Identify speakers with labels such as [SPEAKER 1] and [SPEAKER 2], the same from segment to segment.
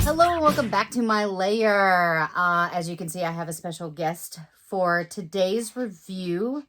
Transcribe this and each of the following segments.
[SPEAKER 1] Hello and welcome back to my lair. As you can see, I have a special guest for today's review.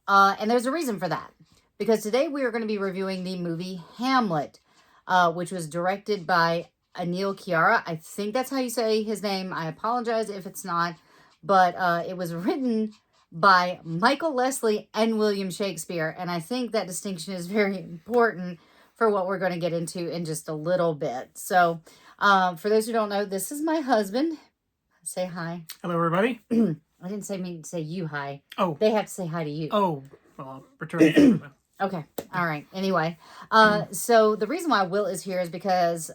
[SPEAKER 1] And there's a reason for that. Because today we are going to be reviewing the movie Hamlet, which was directed by Aneil Karia. I think that's how you say his name. I apologize if it's not. But it was written by Michael Lesslie and William Shakespeare. And I think that distinction is very important for what we're going to get into in just a little bit. So, for those who don't know, this is my husband. Say hi.
[SPEAKER 2] Hello, everybody.
[SPEAKER 1] I didn't say you hi.
[SPEAKER 2] Oh.
[SPEAKER 1] They have to say hi to you.
[SPEAKER 2] Oh, well, I'll return the favor then.
[SPEAKER 1] Okay. All right. Anyway, so the reason why Will is here is because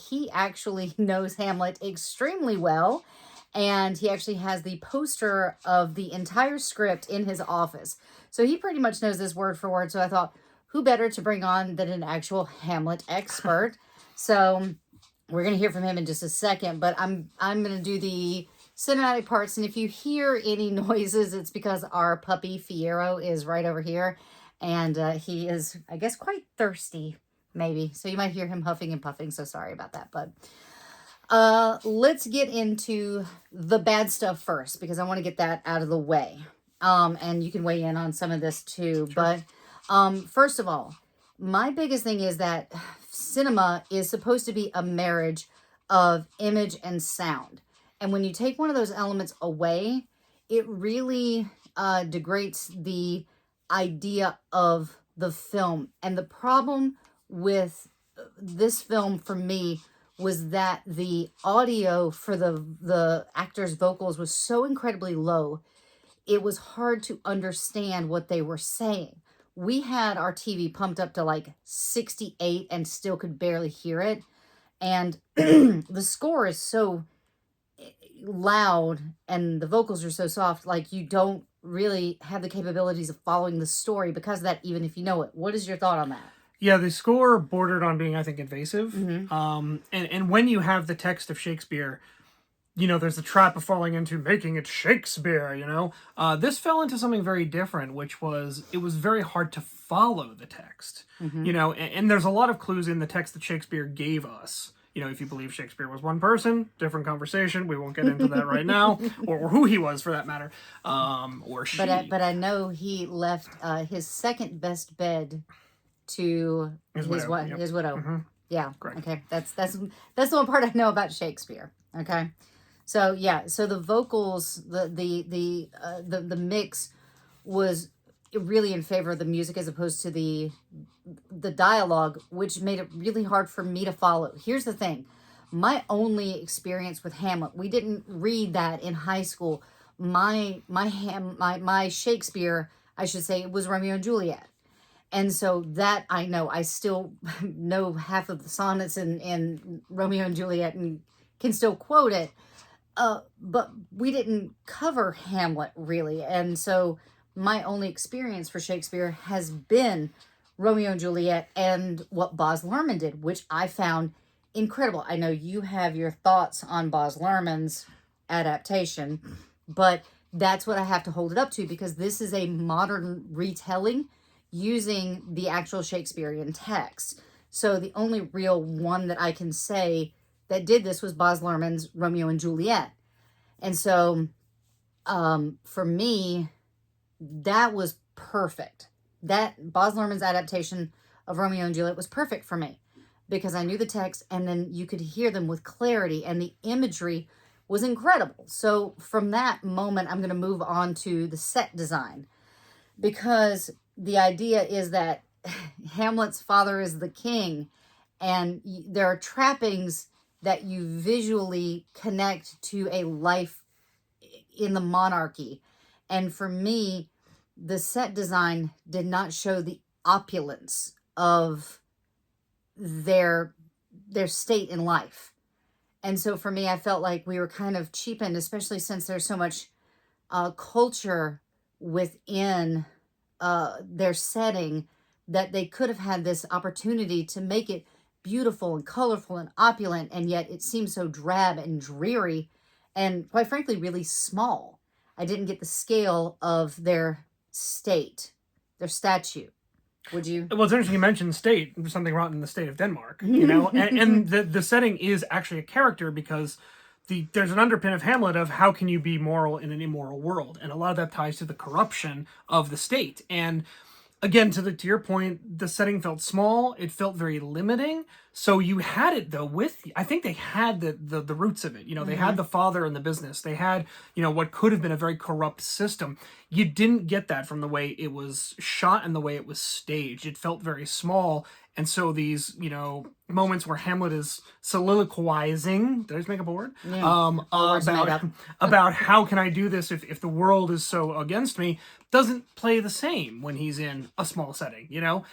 [SPEAKER 1] he actually knows Hamlet extremely well. And he actually has the poster of the entire script in his office. So he pretty much knows this word for word. So I thought, who better to bring on than an actual Hamlet expert? So we're going to hear from him in just a second. But I'm going to do the cinematic parts. And if you hear any noises, it's because our puppy Fiero is right over here. And he is, I guess, quite thirsty, maybe. So you might hear him huffing and puffing. So sorry about that. But let's get into the bad stuff first, because I want to get that out of the way. And you can weigh in on some of this too. Sure. But first of all, my biggest thing is that cinema is supposed to be a marriage of image and sound. And when you take one of those elements away, it really degrades the idea of the film. And the problem with this film for me was that the audio for the actors' vocals was so incredibly low, it was hard to understand what they were saying. We had our TV pumped up to like 68 and still could barely hear it. And the score is so loud and the vocals are so soft, like you don't really have the capabilities of following the story because of that, even if you know it. What is your thought on that?
[SPEAKER 2] Yeah, the score bordered on being, I think, invasive.
[SPEAKER 1] Mm-hmm.
[SPEAKER 2] And when you have the text of Shakespeare, you know, there's the trap of falling into making it Shakespeare, you know. This fell into something very different, which was, it was very hard to follow the text. Mm-hmm. You know, and there's a lot of clues in the text that Shakespeare gave us. You know, if you believe Shakespeare was one person, different conversation. We won't get into that right now, or who he was for that matter, or she.
[SPEAKER 1] But I know he left his second best bed to his widow.
[SPEAKER 2] Yep.
[SPEAKER 1] His widow.
[SPEAKER 2] Mm-hmm.
[SPEAKER 1] Yeah.
[SPEAKER 2] Correct.
[SPEAKER 1] Okay. That's the one part I know about Shakespeare. Okay. So yeah. So the vocals, the mix was really in favor of the music as opposed to the dialogue, which made it really hard for me to follow. Here's the thing. My only experience with Hamlet, we didn't read that in high school. My Shakespeare, I should say, was Romeo and Juliet. And so that I know. I still know half of the sonnets in Romeo and Juliet and can still quote it. But we didn't cover Hamlet, really. And so my only experience for Shakespeare has been Romeo and Juliet and what Baz Luhrmann did, which I found incredible. I know you have your thoughts on Baz Luhrmann's adaptation, but that's what I have to hold it up to, because this is a modern retelling using the actual Shakespearean text. So the only real one that I can say that did this was Baz Luhrmann's Romeo and Juliet. And so for me, that was perfect. That Baz Luhrmann's adaptation of Romeo and Juliet was perfect for me because I knew the text and then you could hear them with clarity and the imagery was incredible. So from that moment, I'm going to move on to the set design, because the idea is that Hamlet's father is the king, and there are trappings that you visually connect to a life in the monarchy. And for me, the set design did not show the opulence of their state in life. And so for me, I felt like we were kind of cheapened, especially since there's so much culture within their setting, that they could have had this opportunity to make it beautiful and colorful and opulent, and yet it seems so drab and dreary and, quite frankly, really small. I didn't get the scale of their state, their statue. Would you?
[SPEAKER 2] Well, it's interesting you mentioned state. There's something rotten in the state of Denmark, you know, and the setting is actually a character because there's an underpin of Hamlet of how can you be moral in an immoral world, and a lot of that ties to the corruption of the state. And again, to your point, the setting felt small. It felt very limiting. So you had it though with, I think they had the roots of it. You know, they had the father in the business. They had, you know, what could have been a very corrupt system. You didn't get that from the way it was shot and the way it was staged. It felt very small. And so these, you know, moments where Hamlet is soliloquizing, did I just make up a word?
[SPEAKER 1] Yeah.
[SPEAKER 2] About how can I do this if the world is so against me, doesn't play the same when he's in a small setting, you know?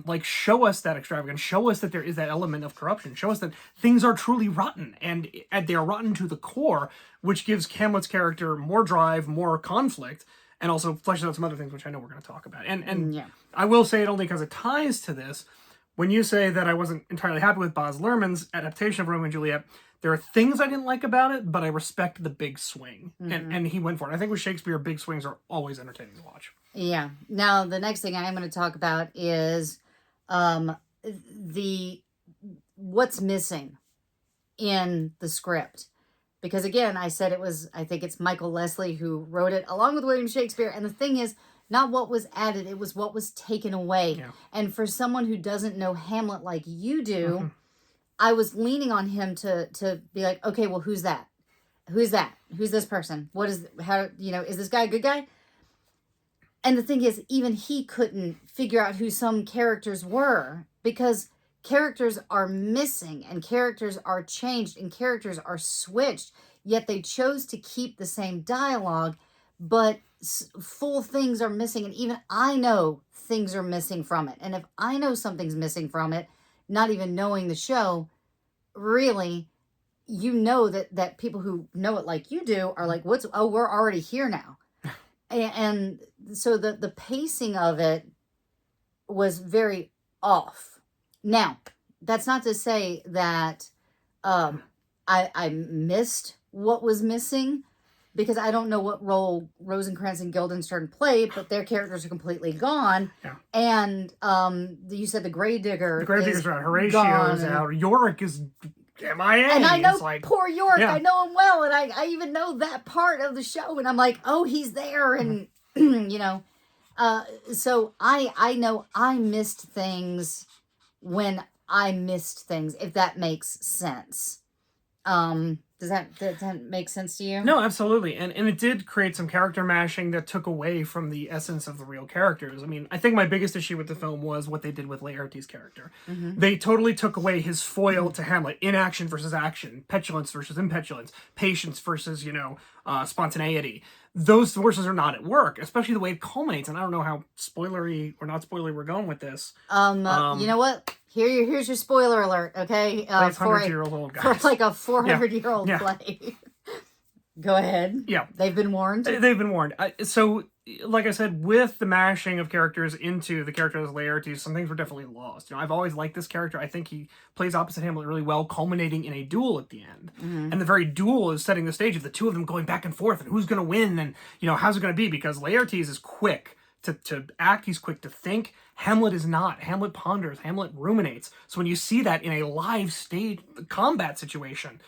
[SPEAKER 2] Like, show us that extravagance, show us that there is that element of corruption, show us that things are truly rotten, and they are rotten to the core, which gives Hamlet's character more drive, more conflict, and also fleshes out some other things, which I know we're going to talk about. And
[SPEAKER 1] Yeah.
[SPEAKER 2] I will say it only because it ties to this. When you say that I wasn't entirely happy with Baz Luhrmann's adaptation of Romeo and Juliet, there are things I didn't like about it, but I respect the big swing. And he went for it. I think with Shakespeare, big swings are always entertaining to watch.
[SPEAKER 1] Yeah. Now, the next thing I am going to talk about is the what's missing in the script. Because again, I said I think it's Michael Lesslie who wrote it along with William Shakespeare. And the thing is, not what was added, it was what was taken away.
[SPEAKER 2] Yeah.
[SPEAKER 1] And for someone who doesn't know Hamlet like you do, I was leaning on him to be like, okay, well, who's that? Who's that? Who's this person? What is, how, you know, is this guy a good guy? And the thing is, even he couldn't figure out who some characters were, because characters are missing and characters are changed and characters are switched, yet they chose to keep the same dialogue, but full things are missing. And even I know things are missing from it. And if I know something's missing from it, not even knowing the show, really, you know that people who know it like you do are like, we're already here now. And so the pacing of it was very off. Now, that's not to say that I missed what was missing, because I don't know what role Rosencrantz and Guildenstern played, but their characters are completely gone.
[SPEAKER 2] Yeah.
[SPEAKER 1] And you said the Gravedigger.
[SPEAKER 2] The Gravedigger's out. Horatio's out. Yorick is MIA.
[SPEAKER 1] And I know
[SPEAKER 2] like,
[SPEAKER 1] poor York.
[SPEAKER 2] yeah.
[SPEAKER 1] I know him well, and I even know that part of the show. And I'm like, oh, he's there, and you know. So I know I missed things when I missed things, if that makes sense. Does that make sense to you?
[SPEAKER 2] No, absolutely. And it did create some character mashing that took away from the essence of the real characters. I mean, I think my biggest issue with the film was what they did with Laertes' character. They totally took away his foil to Hamlet. Inaction versus action. Petulance versus impetulance. Patience versus, you know, spontaneity. Those forces are not at work, especially the way it culminates. And I don't know how spoilery or not spoilery we're going with this.
[SPEAKER 1] You know what? Here's your spoiler alert, okay?
[SPEAKER 2] It's 100-year-old guys.
[SPEAKER 1] For like a 400-year-old play. Go ahead.
[SPEAKER 2] Yeah.
[SPEAKER 1] They've been warned?
[SPEAKER 2] They've been warned. So, like I said, with the mashing of characters into the character as Laertes, some things were definitely lost. You know, I've always liked this character. I think he plays opposite Hamlet really well, culminating in a duel at the end. And the very duel is setting the stage of the two of them going back and forth, and who's going to win, and, you know, how's it going to be? Because Laertes is quick to act, he's quick to think. Hamlet is not. Hamlet ponders, Hamlet ruminates. So when you see that in a live stage combat situation,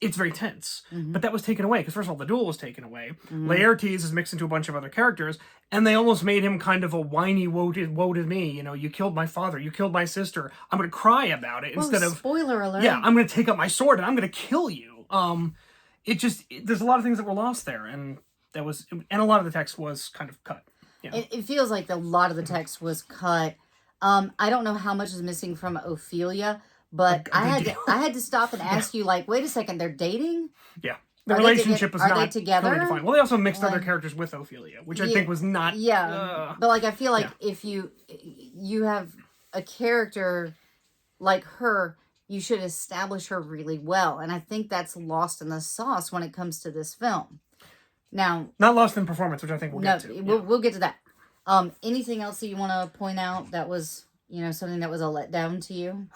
[SPEAKER 2] it's very tense. But that was taken away, because first of all, the duel was taken away. Laertes is mixed into a bunch of other characters, and they almost made him kind of a whiny, woe to me, you know, you killed my father, you killed my sister, I'm going to cry about it, instead of,
[SPEAKER 1] spoiler alert.
[SPEAKER 2] yeah, I'm going to take up my sword and I'm going to kill you. There's a lot of things that were lost there, and a lot of the text was kind of cut. Yeah.
[SPEAKER 1] It feels like a lot of the text was cut. I don't know how much is missing from Ophelia, but I had to stop and ask you, like, wait a second, they're dating?
[SPEAKER 2] Yeah. The relationship was
[SPEAKER 1] are
[SPEAKER 2] not
[SPEAKER 1] they together?
[SPEAKER 2] Totally defined. Well, they also mixed other characters with Ophelia, which I think was not...
[SPEAKER 1] Yeah, but like I feel like if you have a character like her, you should establish her really well. And I think that's lost in the sauce when it comes to this film. Now,
[SPEAKER 2] not lost in performance, which I think we'll get to.
[SPEAKER 1] We'll get to that. Anything else that you want to point out that was, you know, something that was a letdown to you?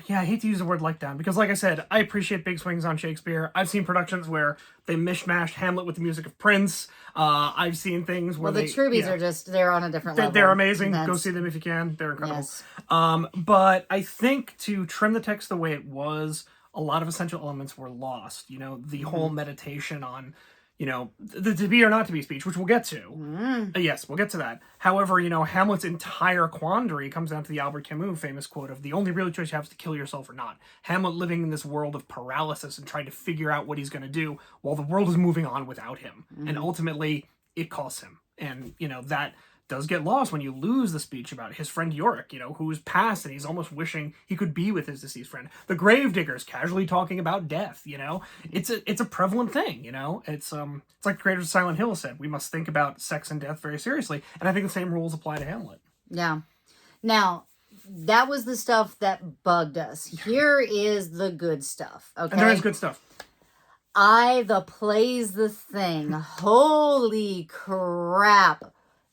[SPEAKER 2] Yeah, I hate to use the word letdown because, like I said, I appreciate big swings on Shakespeare. I've seen productions where they mishmashed Hamlet with the music of Prince. I've seen things where
[SPEAKER 1] Well, the Trubies
[SPEAKER 2] yeah,
[SPEAKER 1] are they're on a different level.
[SPEAKER 2] they're amazing. Go
[SPEAKER 1] That's,
[SPEAKER 2] see them if you can. They're incredible.
[SPEAKER 1] yes.
[SPEAKER 2] But I think to trim the text the way it was, a lot of essential elements were lost. You know, the whole meditation on, you know, the to be or not to be speech, which we'll get to. Yes, we'll get to that. However, you know, Hamlet's entire quandary comes down to the Albert Camus famous quote of the only real choice you have is to kill yourself or not. Hamlet living in this world of paralysis and trying to figure out what he's going to do while the world is moving on without him. And ultimately, it costs him. And, you know, that does get lost when you lose the speech about his friend Yorick, you know, who's passed and he's almost wishing he could be with his deceased friend. The gravediggers casually talking about death, you know. It's a prevalent thing, you know. It's like the creators of Silent Hill said, we must think about sex and death very seriously. And I think the same rules apply to Hamlet.
[SPEAKER 1] Yeah. Now, that was the stuff that bugged us. Here is the good stuff, okay?
[SPEAKER 2] And there is good stuff.
[SPEAKER 1] The Play's the Thing. Holy crap.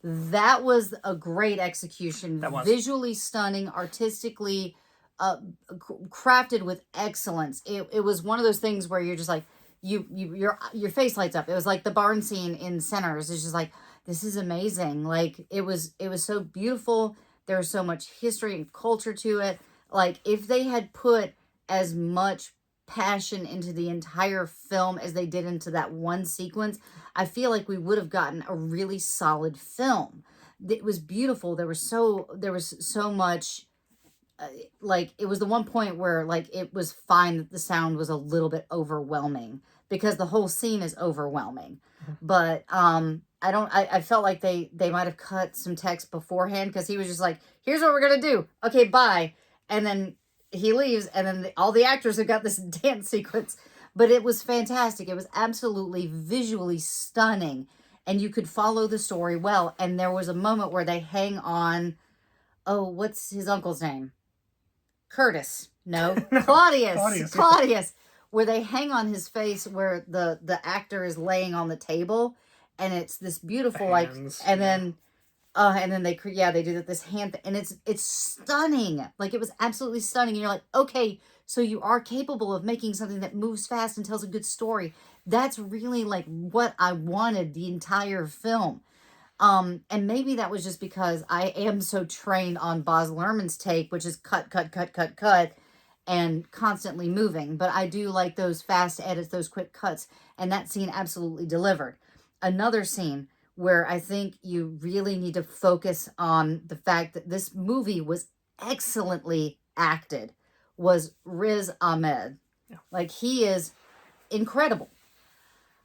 [SPEAKER 1] That was a great execution.
[SPEAKER 2] That was.
[SPEAKER 1] Visually stunning, artistically crafted with excellence. It was one of those things where you're just like, your face lights up. It was like the barn scene in Sinners. It's just like, this is amazing. Like, it was so beautiful. There was so much history and culture to it. Like, if they had put as much passion into the entire film as they did into that one sequence, I feel like we would have gotten a really solid film. It was beautiful. There was so much like, it was the one point where, like, it was fine that the sound was a little bit overwhelming because the whole scene is overwhelming. But I felt like they might have cut some text beforehand because he was just like, here's what we're gonna do, okay, bye, and then he leaves, and then all the actors have got this dance sequence. But it was fantastic. It was absolutely visually stunning, and you could follow the story well. And there was a moment where they hang on, oh, what's his uncle's name? Curtis. No, Claudius. Claudius. Where they hang on his face, where the actor is laying on the table, and it's this beautiful, like, and then they do this hand, and it's stunning. Like, it was absolutely stunning. And you're like, okay, so you are capable of making something that moves fast and tells a good story. That's really like what I wanted the entire film. And maybe that was just because I am so trained on Baz Luhrmann's take, which is cut, and constantly moving. But I do like those fast edits, those quick cuts, and that scene absolutely delivered. Another scene where I think you really need to focus on the fact that this movie was excellently acted was Riz Ahmed.
[SPEAKER 2] Yeah.
[SPEAKER 1] Like, he is incredible.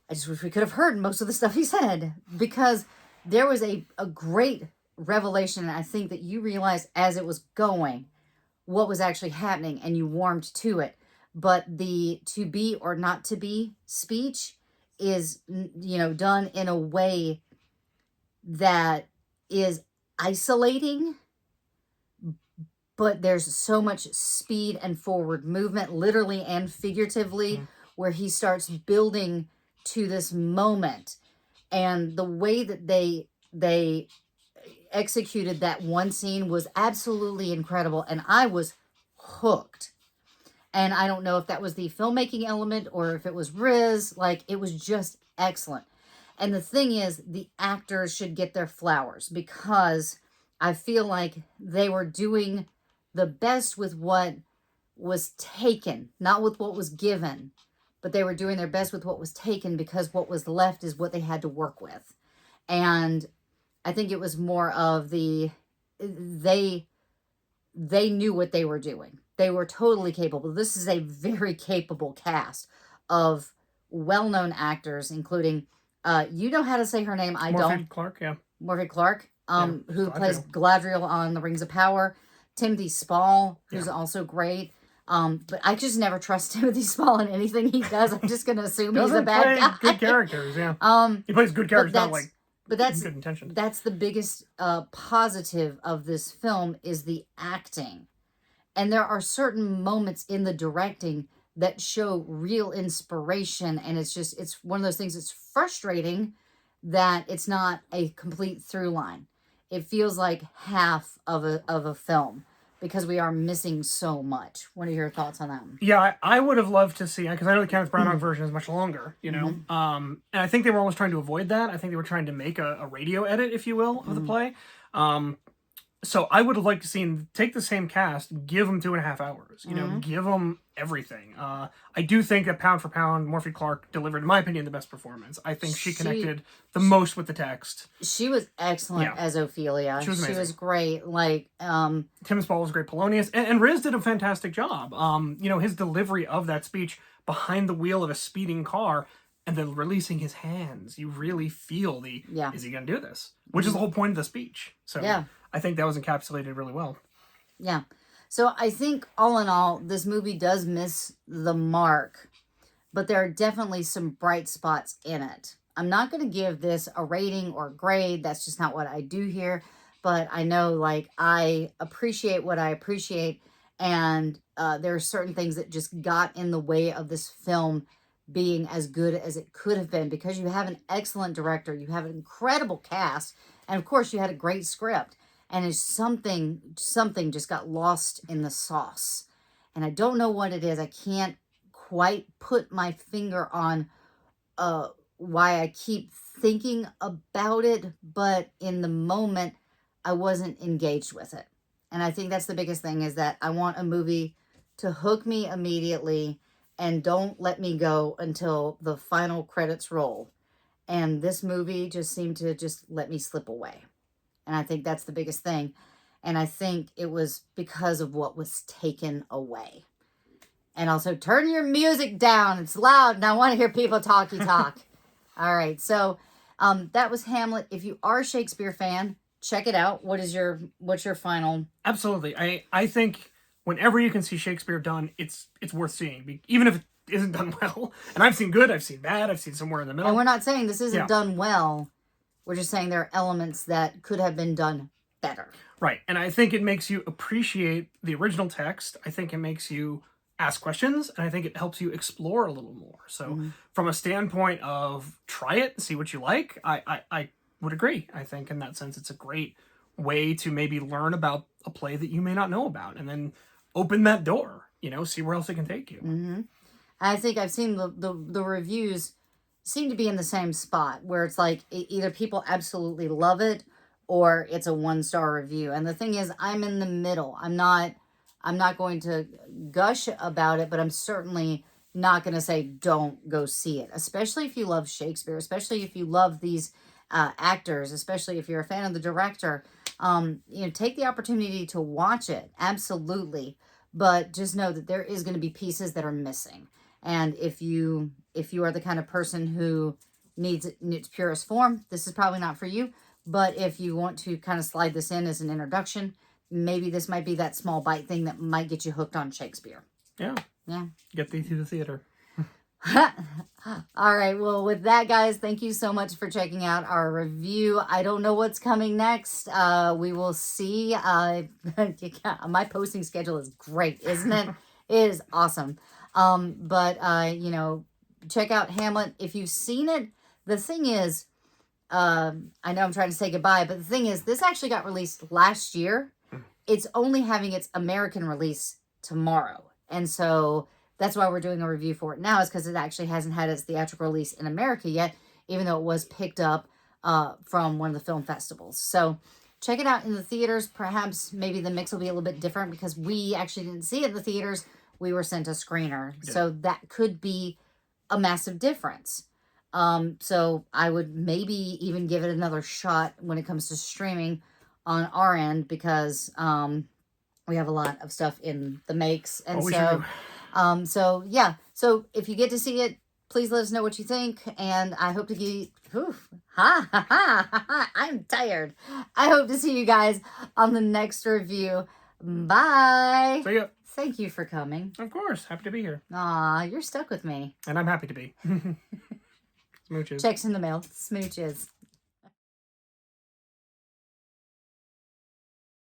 [SPEAKER 1] I just wish we could have heard most of the stuff he said, because there was a great revelation, and I think that you realized as it was going what was actually happening, and you warmed to it. But the to be or not to be speech is, you know, done in a way that is isolating, but there's so much speed and forward movement, literally and figuratively, where he starts building to this moment. And the way that they executed that one scene was absolutely incredible, and I was hooked. And I don't know if that was the filmmaking element or if it was Riz. Like, it was just excellent. And the thing is, the actors should get their flowers, because I feel like they were doing the best with what was taken, not with what was given, but they were doing their best with what was taken, because what was left is what they had to work with. And I think it was more of they knew what they were doing. They were totally capable. This is a very capable cast of well-known actors, including, you know how to say her name, I don't.
[SPEAKER 2] Clark, yeah.
[SPEAKER 1] Morfydd Clark, who
[SPEAKER 2] Galadriel.
[SPEAKER 1] plays Galadriel on The Rings of Power. Timothy Spall, who's also great. But I just never trust Timothy Spall in anything he does. I'm just going to assume he's a bad guy.
[SPEAKER 2] Good characters, yeah. He plays good characters, not like good intentions.
[SPEAKER 1] That's the biggest positive of this film, is the acting. And there are certain moments in the directing that show real inspiration, and it's one of those things. It's frustrating that it's not a complete through line. It feels like half of a film, because we are missing so much. What are your thoughts on that?
[SPEAKER 2] Yeah, I would have loved to see, because I know the Kenneth Branagh version is much longer, you know. And I think they were almost trying to avoid that. I think they were trying to make a radio edit, if you will, of the play. So I would have liked to see him take the same cast, give them 2.5 hours, you know, give them everything. I do think that pound for pound, Morphy Clark delivered, in my opinion, the best performance. I think she connected the most with the text.
[SPEAKER 1] She was excellent as Ophelia.
[SPEAKER 2] She was amazing.
[SPEAKER 1] She was great. Like,
[SPEAKER 2] Tim Spall was great. Polonius. And Riz did a fantastic job. You know, his delivery of that speech behind the wheel of a speeding car and then releasing his hands. You really feel is he going to do this? Which is the whole point of the speech. So I think that was encapsulated really well.
[SPEAKER 1] Yeah. So I think all in all, this movie does miss the mark, but there are definitely some bright spots in it. I'm not going to give this a rating or grade. That's just not what I do here. But I know, like, I appreciate what I appreciate. And there are certain things that just got in the way of this film being as good as it could have been, because you have an excellent director. You have an incredible cast. And, of course, you had a great script. And it's something just got lost in the sauce. And I don't know what it is. I can't quite put my finger on why I keep thinking about it. But in the moment, I wasn't engaged with it. And I think that's the biggest thing, is that I want a movie to hook me immediately and don't let me go until the final credits roll. And this movie just seemed to just let me slip away. And I think that's the biggest thing. And I think it was because of what was taken away. And also, turn your music down. It's loud and I want to hear people talk. All right. So that was Hamlet. If you are a Shakespeare fan, check it out. What's your final?
[SPEAKER 2] Absolutely. I think whenever you can see Shakespeare done, it's worth seeing, even if it isn't done well. And I've seen good, I've seen bad, I've seen somewhere in the middle.
[SPEAKER 1] And we're not saying this isn't done well. We're just saying there are elements that could have been done better.
[SPEAKER 2] Right. And I think it makes you appreciate the original text. I think it makes you ask questions, and I think it helps you explore a little more. So from a standpoint of try it, see what you like, I would agree. I think in that sense, it's a great way to maybe learn about a play that you may not know about, and then open that door, you know, see where else it can take you.
[SPEAKER 1] I think I've seen the reviews seem to be in the same spot, where it's like either people absolutely love it or it's a 1-star review. And the thing is, I'm in the middle. I'm not going to gush about it, but I'm certainly not going to say don't go see it, especially if you love Shakespeare, especially if you love these actors, especially if you're a fan of the director. You know, take the opportunity to watch it. Absolutely. But just know that there is going to be pieces that are missing. And if you are the kind of person who needs it in its purest form, this is probably not for you. But if you want to kind of slide this in as an introduction, maybe this might be that small bite thing that might get you hooked on Shakespeare.
[SPEAKER 2] Yeah. Get thee to the theater.
[SPEAKER 1] All right. Well, with that, guys, thank you so much for checking out our review. I don't know what's coming next. We will see. My posting schedule is great, isn't it? It is awesome. But you know, check out Hamlet if you've seen it. The thing is, I know I'm trying to say goodbye, but the thing is, this actually got released last year. It's only having its American release tomorrow. And so that's why we're doing a review for it now, is because it actually hasn't had its theatrical release in America yet, even though it was picked up from one of the film festivals. So check it out in the theaters. Perhaps maybe the mix will be a little bit different, because we actually didn't see it in the theaters. We were sent a screener. Yeah. So that could be a massive difference. So I would maybe even give it another shot when it comes to streaming on our end, because we have a lot of stuff in the makes. And so yeah. So if you get to see it, please let us know what you think. And I hope to get, I'm tired. I hope to see you guys on the next review. Bye.
[SPEAKER 2] See ya.
[SPEAKER 1] Thank you for coming.
[SPEAKER 2] Of course. Happy to be here.
[SPEAKER 1] Aw, you're stuck with me.
[SPEAKER 2] And I'm happy to be. Smooches.
[SPEAKER 1] Checks in the mail. Smooches.